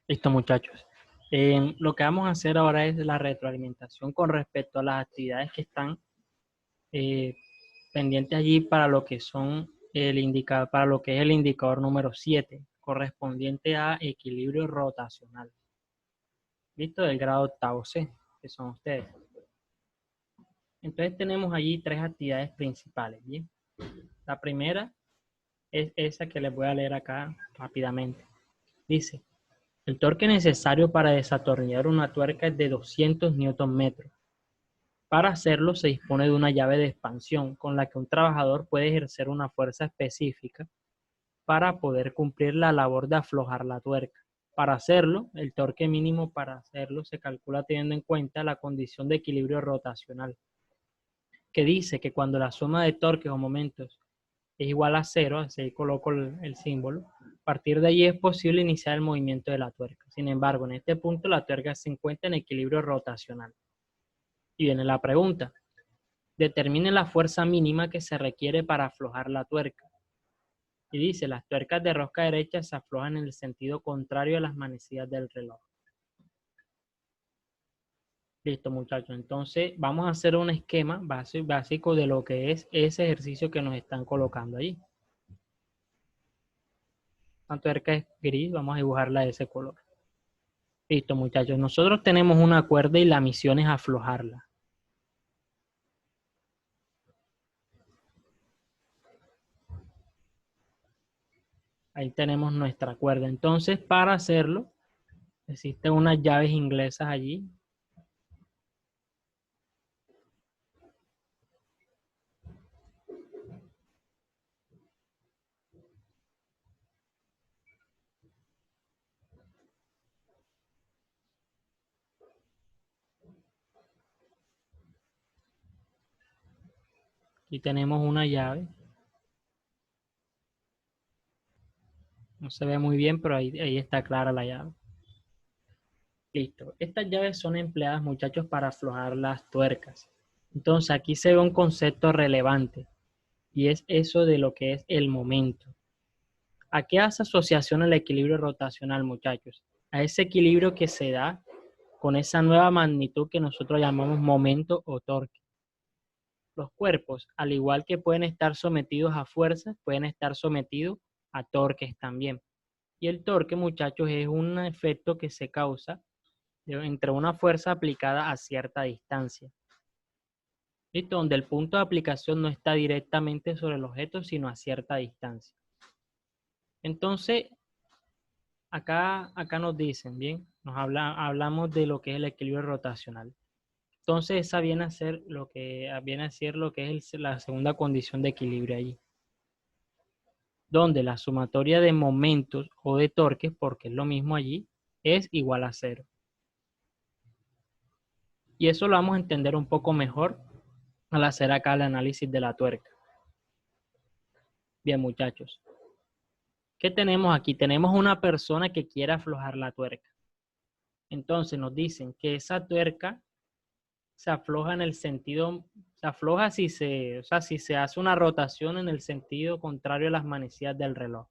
Listo, muchachos. Lo que vamos a hacer ahora es la retroalimentación con respecto a las actividades que están eh, pendientes allí para lo que son para lo que es el indicador número 7, correspondiente a equilibrio rotacional. Listo, del grado octavo C, que son ustedes. Entonces tenemos allí tres actividades principales, ¿bien? La primera es esa que les voy a leer acá rápidamente. Dice: el torque necesario para desatornillar una tuerca es de 200 newton metros. Para hacerlo se dispone de una llave de expansión con la que un trabajador puede ejercer una fuerza específica para poder cumplir la labor de aflojar la tuerca. Para hacerlo, el torque mínimo para hacerlo se calcula teniendo en cuenta la condición de equilibrio rotacional, que dice que cuando la suma de torques o momentos es igual a cero, así coloco el símbolo, a partir de allí es posible iniciar el movimiento de la tuerca. Sin embargo, en este punto la tuerca se encuentra en equilibrio rotacional. Y viene la pregunta: determine la fuerza mínima que se requiere para aflojar la tuerca. Y dice: las tuercas de rosca derecha se aflojan en el sentido contrario a las manecillas del reloj. Listo, muchachos. Entonces vamos a hacer un esquema básico de lo que es ese ejercicio que nos están colocando allí. La tuerca es gris, vamos a dibujarla de ese color. Listo, muchachos. Nosotros tenemos una cuerda y la misión es aflojarla. Ahí tenemos nuestra cuerda. Entonces, para hacerlo, existen unas llaves inglesas allí. Aquí tenemos una llave. No se ve muy bien, pero ahí está clara la llave. Listo. Estas llaves son empleadas, muchachos, para aflojar las tuercas. Entonces, aquí se ve un concepto relevante y es eso de lo que es el momento. ¿A qué hace asociación el equilibrio rotacional, muchachos? A ese equilibrio que se da con esa nueva magnitud que nosotros llamamos momento o torque. Los cuerpos, al igual que pueden estar sometidos a fuerzas, pueden estar sometidos a torques también. Y el torque, muchachos, es un efecto que se causa entre una fuerza aplicada a cierta distancia. ¿Listo? Donde el punto de aplicación no está directamente sobre el objeto, sino a cierta distancia. Entonces, acá nos dicen, bien, hablamos de lo que es el equilibrio rotacional. Entonces, esa viene a ser lo que es la segunda condición de equilibrio allí, donde la sumatoria de momentos o de torques, porque es lo mismo allí, es igual a cero. Y eso lo vamos a entender un poco mejor al hacer acá el análisis de la tuerca. Bien, muchachos. ¿Qué tenemos aquí? Tenemos una persona que quiere aflojar la tuerca. Entonces nos dicen que esa tuerca se afloja en el sentido, se afloja si se hace una rotación en el sentido contrario a las manecillas del reloj.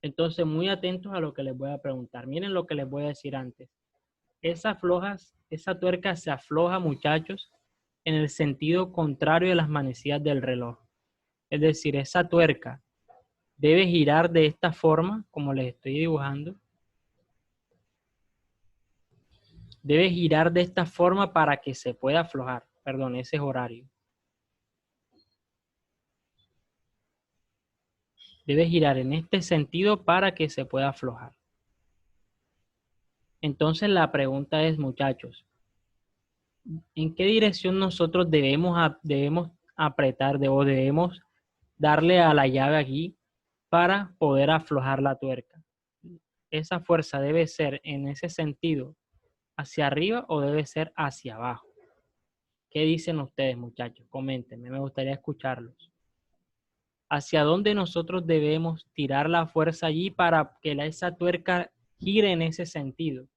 Entonces, muy atentos a lo que les voy a preguntar. Miren lo que les voy a decir antes. Esa tuerca se afloja, muchachos, en el sentido contrario a las manecillas del reloj. Es decir, esa tuerca debe girar de esta forma, como les estoy dibujando. Debe girar de esta forma para que se pueda aflojar. Perdón, ese es horario. Debe girar en este sentido para que se pueda aflojar. Entonces la pregunta es, muchachos, ¿en qué dirección nosotros debemos apretar o debemos darle a la llave aquí para poder aflojar la tuerca? ¿Esa fuerza debe ser en ese sentido hacia arriba o debe ser hacia abajo? ¿Qué dicen ustedes, muchachos? Coméntenme, me gustaría escucharlos. ¿Hacia dónde nosotros debemos tirar la fuerza allí para que esa tuerca gire en ese sentido?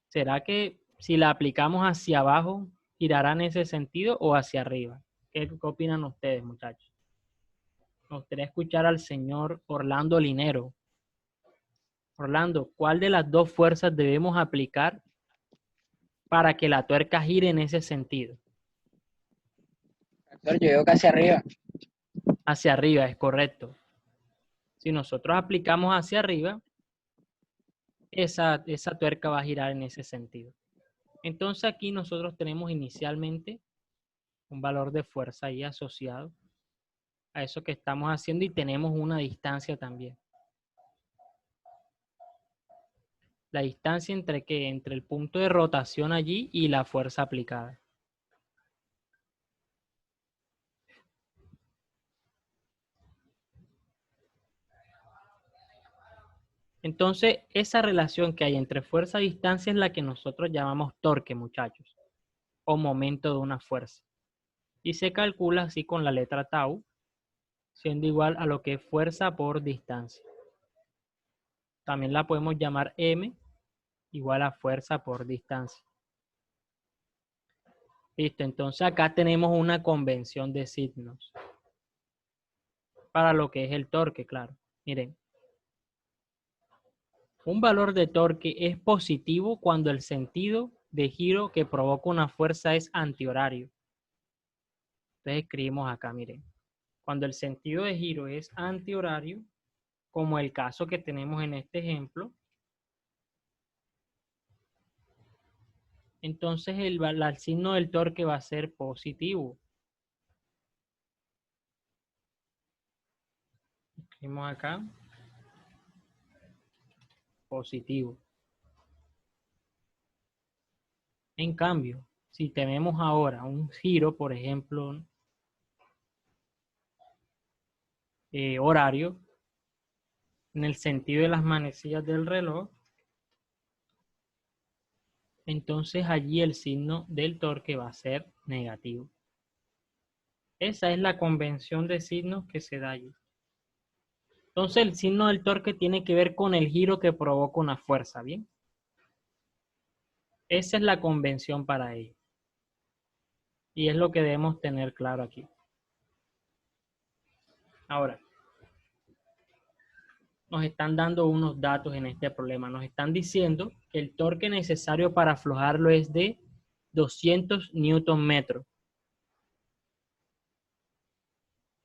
¿Será que si la aplicamos hacia abajo, girará en ese sentido o hacia arriba? ¿Qué opinan ustedes, muchachos? Me gustaría escuchar al señor Orlando Linero. Orlando, ¿cuál de las dos fuerzas debemos aplicar para que la tuerca gire en ese sentido? Doctor, yo digo que hacia arriba. Hacia arriba, es correcto. Si nosotros aplicamos hacia arriba, esa tuerca va a girar en ese sentido. Entonces aquí nosotros tenemos inicialmente un valor de fuerza ahí asociado a eso que estamos haciendo y tenemos una distancia también. La distancia entre el punto de rotación allí y la fuerza aplicada. Entonces, esa relación que hay entre fuerza y distancia es la que nosotros llamamos torque, muchachos, o momento de una fuerza. Y se calcula así con la letra tau, siendo igual a lo que es fuerza por distancia. También la podemos llamar m igual a fuerza por distancia. Listo, entonces acá tenemos una convención de signos para lo que es el torque, claro. Miren, un valor de torque es positivo cuando el sentido de giro que provoca una fuerza es antihorario. Entonces escribimos acá, miren, cuando el sentido de giro es antihorario, como el caso que tenemos en este ejemplo, entonces el signo del torque va a ser positivo. Escribimos acá, positivo. En cambio, si tenemos ahora un giro, por ejemplo, horario, en el sentido de las manecillas del reloj, entonces allí el signo del torque va a ser negativo. Esa es la convención de signos que se da allí. Entonces el signo del torque tiene que ver con el giro que provoca una fuerza, ¿bien? Esa es la convención para ello. Y es lo que debemos tener claro aquí. Ahora, nos están dando unos datos en este problema. Nos están diciendo que el torque necesario para aflojarlo es de 200 newton metros.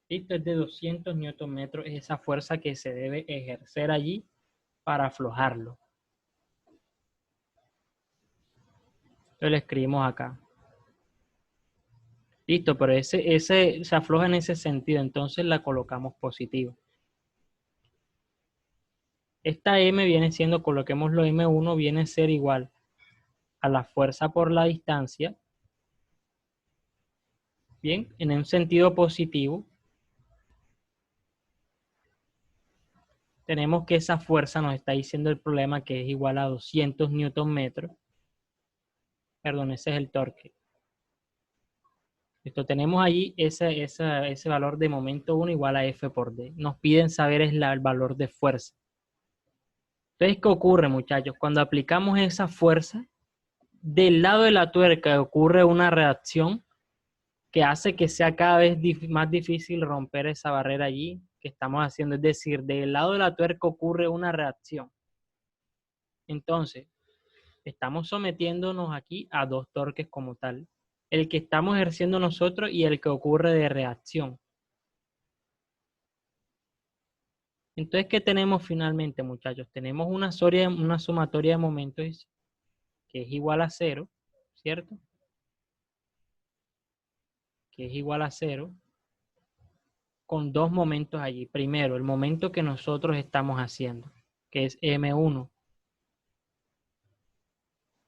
Esto es de 200 newton metros, es esa fuerza que se debe ejercer allí para aflojarlo. Entonces le escribimos acá. Listo, pero ese se afloja en ese sentido, entonces la colocamos positiva. Esta M viene siendo, coloquémoslo M1, viene a ser igual a la fuerza por la distancia. Bien, en un sentido positivo, tenemos que esa fuerza nos está diciendo el problema que es igual a 200 newton metros. Perdón, ese es el torque. Esto tenemos allí ese valor de momento 1 igual a F por D. Nos piden saber el valor de fuerza. Entonces, ¿qué ocurre, muchachos? Cuando aplicamos esa fuerza, del lado de la tuerca ocurre una reacción que hace que sea cada vez más difícil romper esa barrera allí que estamos haciendo. Es decir, del lado de la tuerca ocurre una reacción. Entonces, estamos sometiéndonos aquí a dos torques como tal. El que estamos ejerciendo nosotros y el que ocurre de reacción. Entonces, ¿qué tenemos finalmente, muchachos? Tenemos una sumatoria de momentos que es igual a 0, ¿cierto? Que es igual a 0, con dos momentos allí. Primero, el momento que nosotros estamos haciendo, que es M1.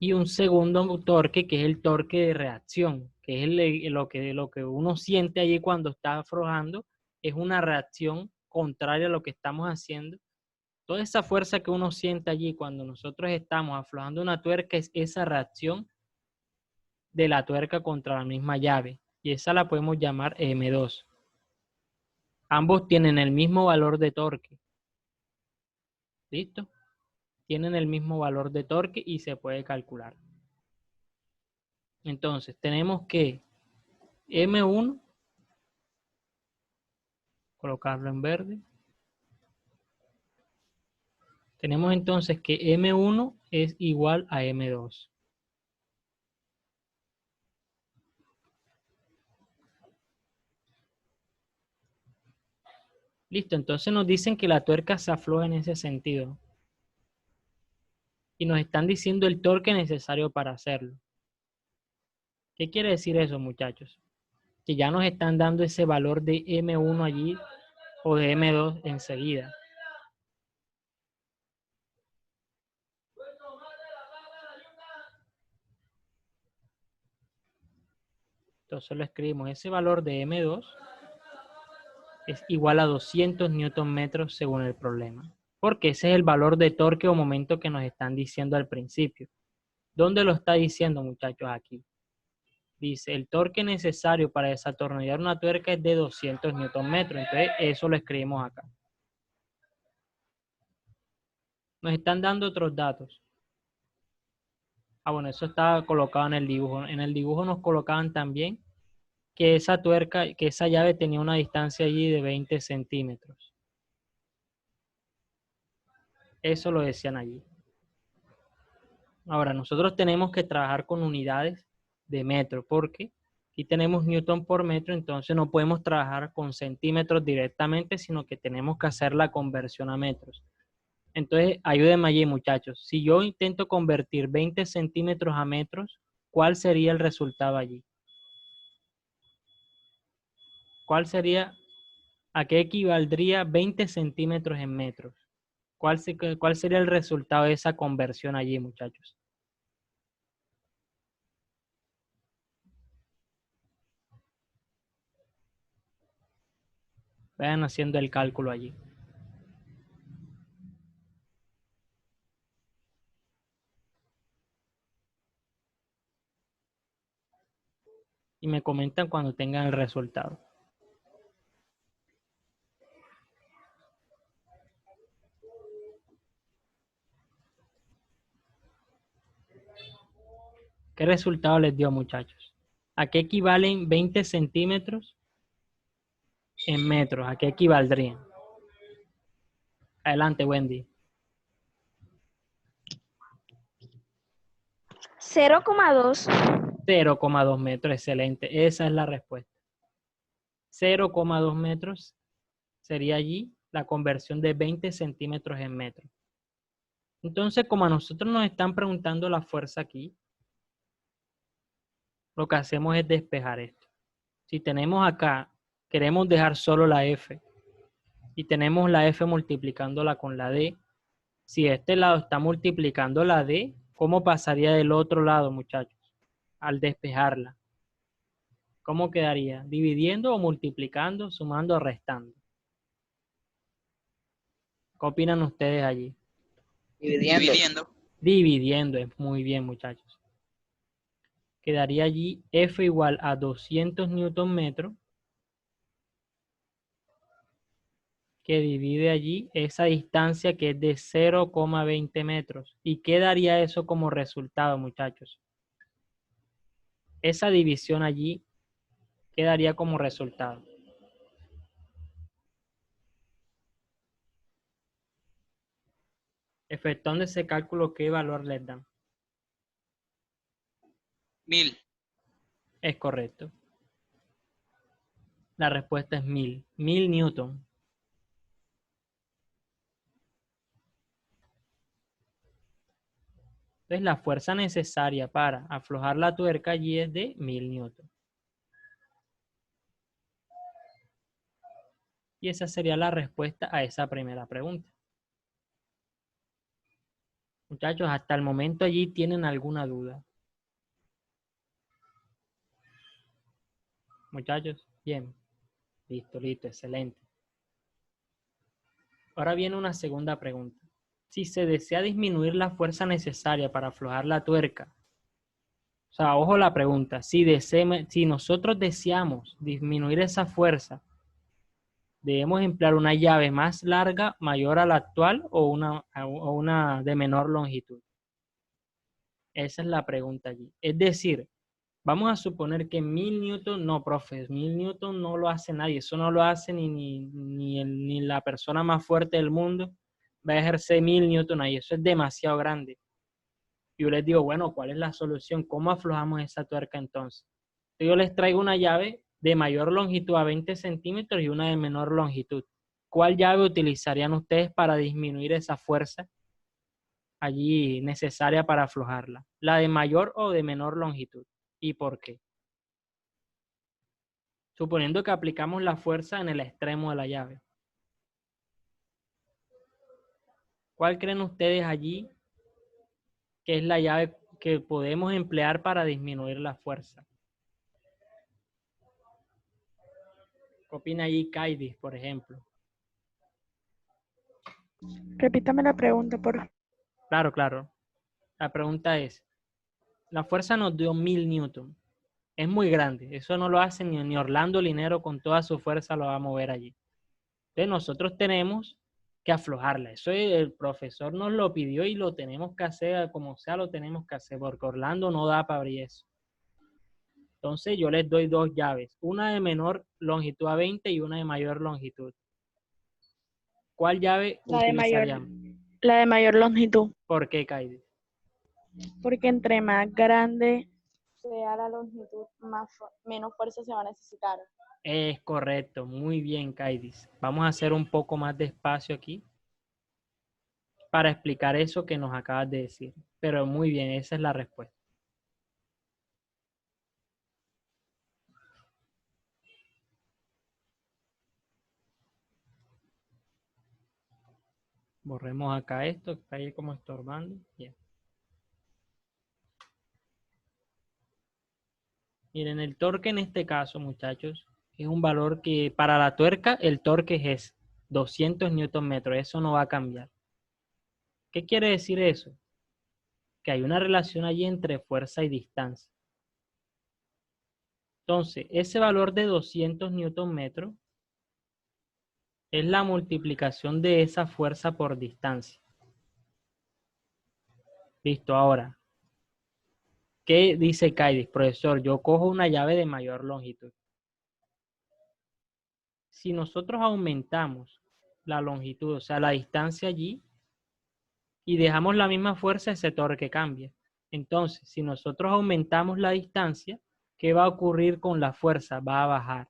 Y un segundo torque, que es el torque de reacción, que es lo que uno siente allí cuando está aflojando, es una reacción contraria a lo que estamos haciendo. Toda esa fuerza que uno siente allí cuando nosotros estamos aflojando una tuerca es esa reacción de la tuerca contra la misma llave. Y esa la podemos llamar M2. Ambos tienen el mismo valor de torque. ¿Listo? Tienen el mismo valor de torque y se puede calcular. Entonces, tenemos que M1, colocarlo en verde. Tenemos entonces que M1 es igual a M2. Listo, entonces nos dicen que la tuerca se afloja en ese sentido. Y nos están diciendo el torque necesario para hacerlo. ¿Qué quiere decir eso, muchachos? Que ya nos están dando ese valor de M1 allí o de M2 enseguida. Entonces lo escribimos, ese valor de M2 es igual a 200 newton metros según el problema. Porque ese es el valor de torque o momento que nos están diciendo al principio. ¿Dónde lo está diciendo, muchachos? Aquí. Dice, el torque necesario para desatornillar una tuerca es de 200 newton metros. Entonces, eso lo escribimos acá. Nos están dando otros datos. Bueno, eso está colocado en el dibujo. En el dibujo nos colocaban también que esa tuerca, que esa llave tenía una distancia allí de 20 centímetros. Eso lo decían allí. Ahora, nosotros tenemos que trabajar con unidades de metro, porque aquí tenemos newton por metro, entonces no podemos trabajar con centímetros directamente, sino que tenemos que hacer la conversión a metros. Entonces, ayúdenme allí, muchachos. Si yo intento convertir 20 centímetros a metros, ¿cuál sería el resultado allí? ¿Cuál sería, a qué equivaldría 20 centímetros en metros? ¿Cuál sería el resultado de esa conversión allí, muchachos? Vayan haciendo el cálculo allí. Y me comentan cuando tengan el resultado. ¿Qué resultado les dio, muchachos? ¿A qué equivalen 20 centímetros en metros? ¿A qué equivaldrían? Adelante, Wendy. 0,2. 0,2 metros, excelente. Esa es la respuesta. 0,2 metros sería allí la conversión de 20 centímetros en metros. Entonces, como a nosotros nos están preguntando la fuerza aquí, lo que hacemos es despejar esto. Si tenemos acá, queremos dejar solo la F y tenemos la F multiplicándola con la D. Si este lado está multiplicando la D, ¿cómo pasaría del otro lado, muchachos? Al despejarla. ¿Cómo quedaría? ¿Dividiendo o multiplicando, sumando o restando? ¿Qué opinan ustedes allí? Dividiendo. Dividiendo, es muy bien, muchachos. Quedaría allí F igual a 200 newton metros, que divide allí esa distancia que es de 0,20 metros. ¿Y qué daría eso como resultado, muchachos? Esa división allí, ¿qué daría como resultado? Efectuando ese cálculo, ¿qué valor les dan? 1000. Es correcto. La respuesta es 1000. 1000 newton. Entonces, la fuerza necesaria para aflojar la tuerca allí es de 1000 newton. Y esa sería la respuesta a esa primera pregunta. Muchachos, hasta el momento allí tienen alguna duda. Muchachos, bien. Listo, listo, excelente. Ahora viene una segunda pregunta. Si se desea disminuir la fuerza necesaria para aflojar la tuerca, o sea, ojo la pregunta, si nosotros deseamos disminuir esa fuerza, ¿debemos emplear una llave más larga, mayor a la actual o una de menor longitud? Esa es la pregunta allí. Es decir, vamos a suponer que 1000 newton, no, profe, 1000 newton no lo hace nadie, eso no lo hace ni la persona más fuerte del mundo, va a ejercer 1000 newton ahí, eso es demasiado grande. Y yo les digo, bueno, ¿cuál es la solución? ¿Cómo aflojamos esa tuerca entonces? Entonces yo les traigo una llave de mayor longitud a 20 centímetros y una de menor longitud. ¿Cuál llave utilizarían ustedes para disminuir esa fuerza allí necesaria para aflojarla? ¿La de mayor o de menor longitud? ¿Y por qué? Suponiendo que aplicamos la fuerza en el extremo de la llave. ¿Cuál creen ustedes allí que es la llave que podemos emplear para disminuir la fuerza? ¿Qué opina allí Kaidis, por ejemplo? Repítame la pregunta, por favor. Claro, claro. La pregunta es, la fuerza nos dio 1000 newton. Es muy grande. Eso no lo hace ni Orlando Linero con toda su fuerza lo va a mover allí. Entonces nosotros tenemos que aflojarla. Eso el profesor nos lo pidió y lo tenemos que hacer, como sea lo tenemos que hacer, porque Orlando no da para abrir eso. Entonces yo les doy dos llaves, una de menor longitud a 20 y una de mayor longitud. ¿Cuál llave utilizarían? La de mayor longitud, ¿Por qué, Kaidi? porque entre más grande sea la longitud, menos fuerza se va a necesitar. Es correcto, muy bien, Kaidis. Vamos a hacer un poco más de espacio aquí para explicar eso que nos acabas de decir. Pero muy bien, esa es la respuesta. Borremos acá esto, que está ahí como estorbando. Bien. Miren, el torque en este caso, muchachos, es un valor que para la tuerca el torque es 200 newton metros. Eso no va a cambiar. ¿Qué quiere decir eso? Que hay una relación allí entre fuerza y distancia. Entonces, ese valor de 200 newton metros es la multiplicación de esa fuerza por distancia. Listo, ahora, ¿qué dice Kaidis? Profesor, yo cojo una llave de mayor longitud. Si nosotros aumentamos la longitud, o sea, la distancia allí, y dejamos la misma fuerza, ese torque cambia. Entonces, si nosotros aumentamos la distancia, ¿qué va a ocurrir con la fuerza? Va a bajar.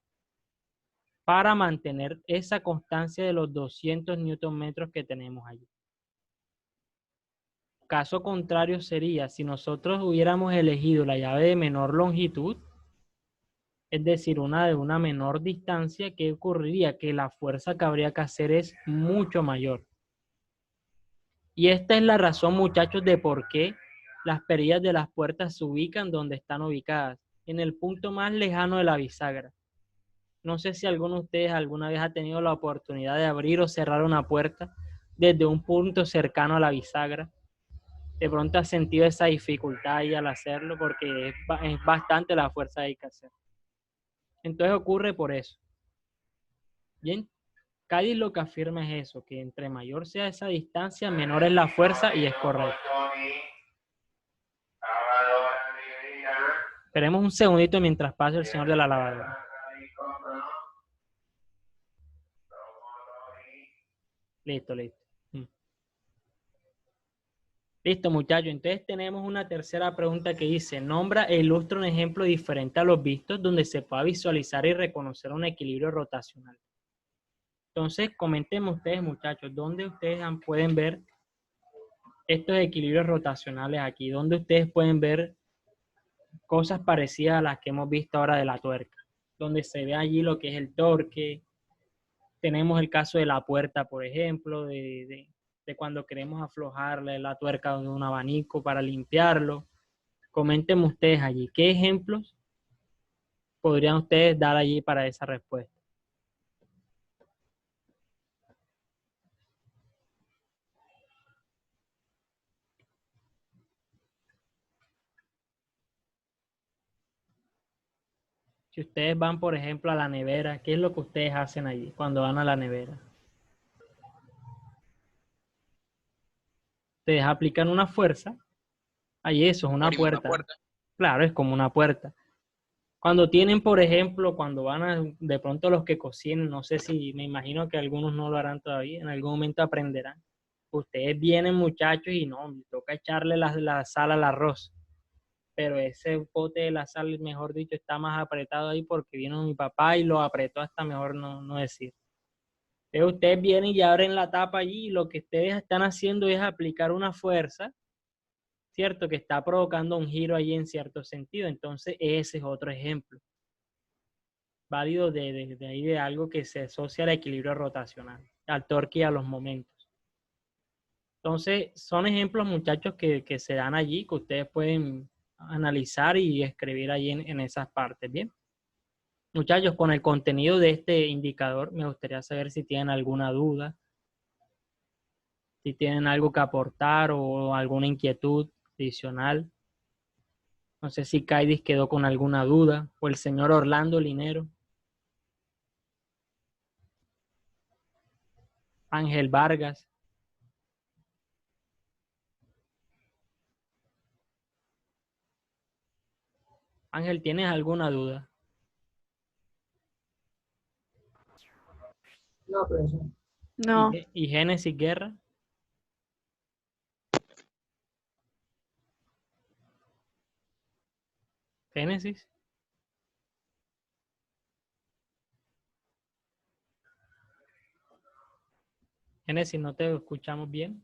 Para mantener esa constancia de los 200 newton metros que tenemos allí. Caso contrario sería, si nosotros hubiéramos elegido la llave de menor longitud, es decir, una de una menor distancia, ¿qué ocurriría? Que la fuerza que habría que hacer es mucho mayor. Y esta es la razón, muchachos, de por qué las perillas de las puertas se ubican donde están ubicadas, en el punto más lejano de la bisagra. No sé si alguno de ustedes alguna vez ha tenido la oportunidad de abrir o cerrar una puerta desde un punto cercano a la bisagra. De pronto has sentido esa dificultad ahí al hacerlo porque es bastante la fuerza que hay que hacer. Entonces ocurre por eso. Bien, Cádiz lo que afirma es eso, que entre mayor sea esa distancia, menor es la fuerza y es correcto. Esperemos un segundito mientras pase el señor de la lavadora. Listo, listo. Listo, muchachos. Entonces tenemos una tercera pregunta que dice, nombra e ilustra un ejemplo diferente a los vistos donde se pueda visualizar y reconocer un equilibrio rotacional. Entonces, comenten ustedes, muchachos, ¿dónde ustedes pueden ver estos equilibrios rotacionales aquí? ¿Dónde ustedes pueden ver cosas parecidas a las que hemos visto ahora de la tuerca? Donde se ve allí lo que es el torque. Tenemos el caso de la puerta, por ejemplo, de cuando queremos aflojarle la tuerca de un abanico para limpiarlo. Coméntenme ustedes allí, ¿qué ejemplos podrían ustedes dar allí para esa respuesta? Si ustedes van, por ejemplo, a la nevera, ¿qué es lo que ustedes hacen allí cuando van a la nevera? Ustedes aplican una fuerza, ahí eso es una puerta. Claro, es como una puerta. Cuando tienen, por ejemplo, cuando van a, de pronto los que cocinen, no sé si, me imagino que algunos no lo harán todavía, en algún momento aprenderán. Ustedes vienen, muchachos, y no, me toca echarle la sal al arroz. Pero ese pote de la sal, mejor dicho, está más apretado ahí porque vino mi papá y lo apretó hasta mejor no decir. Entonces ustedes vienen y abren la tapa allí y lo que ustedes están haciendo es aplicar una fuerza, ¿cierto? Que está provocando un giro allí en cierto sentido. Entonces ese es otro ejemplo válido de ahí de algo que se asocia al equilibrio rotacional, al torque y a los momentos. Entonces son ejemplos, muchachos, que se dan allí, que ustedes pueden analizar y escribir allí en esas partes, ¿bien? Muchachos, con el contenido de este indicador, me gustaría saber si tienen alguna duda, si tienen algo que aportar o alguna inquietud adicional. No sé si Kaidis quedó con alguna duda o el señor Orlando Linero, Ángel Vargas. Ángel, ¿tienes alguna duda? No, profesor. No. ¿Y Génesis Guerra? Génesis. Génesis, ¿no te escuchamos bien?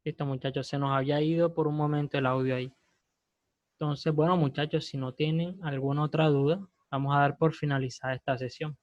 Listo, muchachos, se nos había ido por un momento el audio ahí. Entonces, bueno, muchachos, si no tienen alguna otra duda, vamos a dar por finalizada esta sesión.